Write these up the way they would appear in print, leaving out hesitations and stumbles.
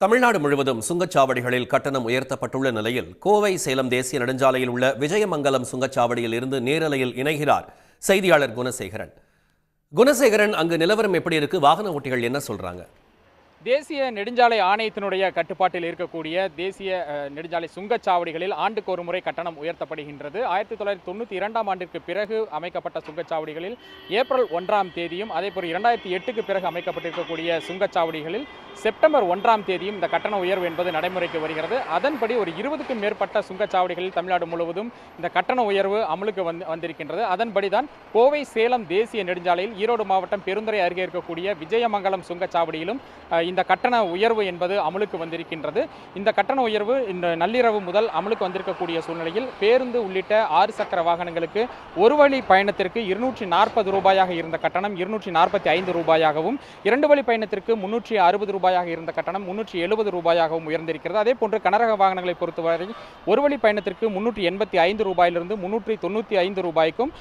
தமிழ்நாடு முழுவதும் சுங்கச்சாவடிகளில் கட்டணம் உயர்த்தப்பட்டுள்ள நிலையில் கோவை சேலம் தேசிய நெடுஞ்சாலையில் உள்ள விஜயமங்கலம் சுங்கச்சாவடியில் இருந்து நேரலையில் இணைகிறார் செய்தியாளர் குணசேகரன். குணசேகரன், அங்கு நிலவரம் எப்படி இருக்கு? வாகன ஓட்டிகள் என்ன சொல்றாங்க? தேசிய நெடுஞ்சாலை ஆணையத்தினுடைய கட்டுப்பாட்டில் இருக்கக்கூடிய தேசிய நெடுஞ்சாலை சுங்கச்சாவடிகளில் ஆண்டுக்கு ஒரு முறை கட்டணம் உயர்த்தப்படுகின்றது. 1992ஆம் ஆண்டிற்கு பிறகு அமைக்கப்பட்ட சுங்கச்சாவடிகளில் ஏப்ரல் 1ஆம் தேதியும், அதேபோல் 2008க்கு பிறகு அமைக்கப்பட்டிருக்கக்கூடிய சுங்கச்சாவடிகளில் செப்டம்பர் 1ஆம் தேதியும் இந்த கட்டண உயர்வு என்பது நடைமுறைக்கு வருகிறது. அதன்படி ஒரு 20க்கும் மேற்பட்ட சுங்கச்சாவடிகளில் தமிழ்நாடு முழுவதும் இந்த கட்டண உயர்வு அமலுக்கு வந்திருக்கின்றது. அதன்படிதான் கோவை சேலம் தேசிய நெடுஞ்சாலையில் ஈரோடு மாவட்டம் பெருந்துறை அருகே இருக்கக்கூடிய விஜயமங்கலம் சுங்கச்சாவடியிலும் இந்த கட்டண உயர்வு என்பது அமலுக்கு வந்திருக்கின்றது. இந்த கட்டண உயர்வு இந்த நள்ளிரவு முதல் அமலுக்கு வந்திருக்கக்கூடிய சூழ்நிலையில் பேருந்து உள்ளிட்ட 6 சக்கர வாகனங்களுக்கு ஒரு வழி பயணத்திற்கு 240 ரூபாயாக இருந்த கட்டணம் 245 ரூபாயாகவும், 2 வழி பயணத்திற்கு 360 ரூபாயாக இருந்த கட்டணம் 370 ரூபாயாகவும் உயர்ந்திருக்கிறது. அதே போன்று கனரக வாகனங்களை பொறுத்தவரை ஒரு வழி பயணத்திற்கு 385 ரூபாயிலிருந்து 395 ரூபாய்க்கும்,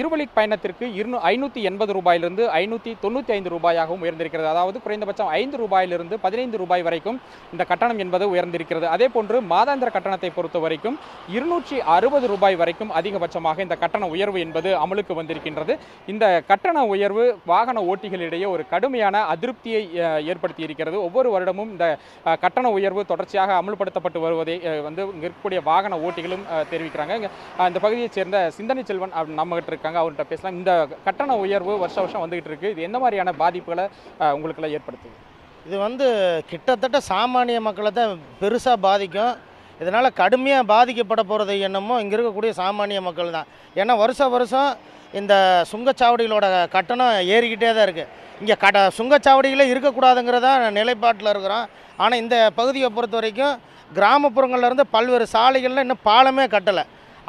இருவழி பயணத்திற்கு 580 ரூபாயிலிருந்து 595 ரூபாயாகவும் உயர்ந்திருக்கிறது. அதாவது குறைந்தபட்சம் 5 ரூபாயிலிருந்து 15 ரூபாய் வரைக்கும் இந்த கட்டணம் என்பது உயர்ந்திருக்கிறது. அதே போன்று மாதாந்திர கட்டணத்தை பொறுத்த வரைக்கும் 260 ரூபாய் வரைக்கும் அதிகபட்சமாக இந்த கட்டண உயர்வு என்பது அமலுக்கு வந்திருக்கின்றது. இந்த கட்டண உயர்வு வாகன ஓட்டிகளிடையே ஒரு கடுமையான அதிருப்தியை ஏற்படுத்தி இருக்கிறது. ஒவ்வொரு வருடமும் இந்த கட்டண உயர்வு தொடர்ச்சியாக அமல்படுத்தப்பட்டு வருவதை இருக்கக்கூடிய வாகன ஓட்டிகளும் தெரிவிக்கிறாங்க. இந்த பகுதியைச் சேர்ந்த சிந்தனை செல்வன் நம்ம கிட்ட இருக்காங்க, அவர்கிட்ட பேசலாம். இந்த கட்டண உயர்வு வருஷம் வந்துகிட்டு இருக்கு, இது எந்த மாதிரியான பாதிப்புகளை உங்களுக்கு ஏற்படுத்துது? இது கிட்டத்தட்ட சாமானிய மக்களை தான் பெருசாக பாதிக்கும். இதனால் கடுமையாக பாதிக்கப்பட போகிறது என்னமோ இங்கே இருக்கக்கூடிய சாமானிய மக்கள் தான். ஏன்னா வருஷம் இந்த சுங்கச்சாவடிகளோட கட்டணம் ஏறிக்கிட்டே தான் இருக்குது. இங்கே சுங்கச்சாவடிகளே இருக்கக்கூடாதுங்கிறதா நிலைப்பாட்டில் இருக்கிறோம். ஆனால் இந்த பகுதியை பொறுத்த வரைக்கும் கிராமப்புறங்கள்லேருந்து பல்வேறு சாலைகளில் இன்னும் பாலமே கட்டலை.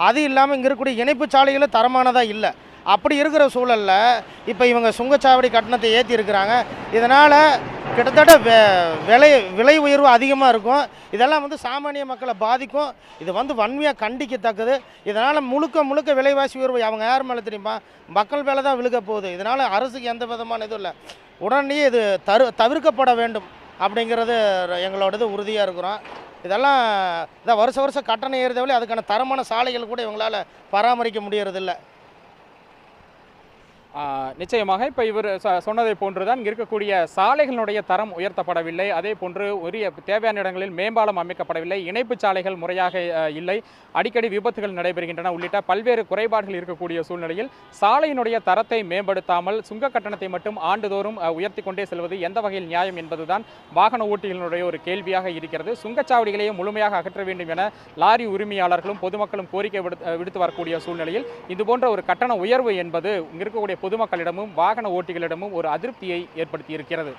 அது இல்லாமல் இங்கே இருக்கக்கூடிய இணைப்பு சாலைகளும் தரமானதாக இல்லை. அப்படி இருக்கிற சூழலில் இப்போ இவங்க சுங்கச்சாவடி கட்டணத்தை ஏற்றி இருக்கிறாங்க. இதனால் கிட்டத்தட்ட விலை உயர்வு அதிகமாக இருக்கும். இதெல்லாம் சாமானிய மக்களை பாதிக்கும். இது வன்மையாக கண்டிக்கத்தக்கது. இதனால் முழுக்க விலைவாசி உயர்வு அவங்க யார் மேலே தெரியுமா? மக்கள் மேலே தான் விழுக போகுது. இதனால் அரசுக்கு எந்த விதமான இதுவும் இல்லை. உடனே இது தவிர்க்கப்பட வேண்டும் அப்படிங்கிறது எங்களோடது உறுதியாக இருக்கிறோம். இதெல்லாம் இதான் வருஷம் கட்டணம் ஏறுதவரை அதுக்கான தரமான சாலைகள் கூட இவங்களால் பராமரிக்க முடியறதில்லை. நிச்சயமாக இப்போ இவர் சொன்னதை போன்றுதான் இங்கே இருக்கக்கூடிய சாலைகளுடைய தரம் உயர்த்தப்படவில்லை. அதே போன்று உரிய தேவையான இடங்களில் மேம்பாலம் அமைக்கப்படவில்லை, இணைப்பு சாலைகள் முறையாக இல்லை, அடிக்கடி விபத்துகள் நடைபெறுகின்றன உள்ளிட்ட பல்வேறு குறைபாடுகள் இருக்கக்கூடிய சூழ்நிலையில் சாலையினுடைய தரத்தை மேம்படுத்தாமல் சுங்க கட்டணத்தை மட்டும் ஆண்டுதோறும் உயர்த்தி கொண்டே செல்வது எந்த வகையில் நியாயம் என்பதுதான் வாகன ஓட்டிகளினுடைய ஒரு கேள்வியாக இருக்கிறது. சுங்கச்சாவடிகளையும் முழுமையாக அகற்ற வேண்டும் என லாரி உரிமையாளர்களும் பொதுமக்களும் கோரிக்கை விடுத்து வரக்கூடிய சூழ்நிலையில் இதுபோன்ற ஒரு கட்டண உயர்வு என்பது இங்கே இருக்கக்கூடிய பொதுமக்களிடமும் வாகன ஓட்டிகளிடமும் ஒரு அதிருப்தியை ஏற்படுத்தி இருக்கிறது.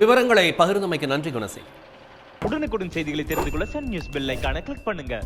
விவரங்களை பகிர்ந்தமைக்கு நன்றி குணசேகரன். உடனுக்குடன் செய்திகளை தெரிந்து கொள்ள சன் நியூஸ் பெல் ஐகானை கிளிக் பண்ணுங்க.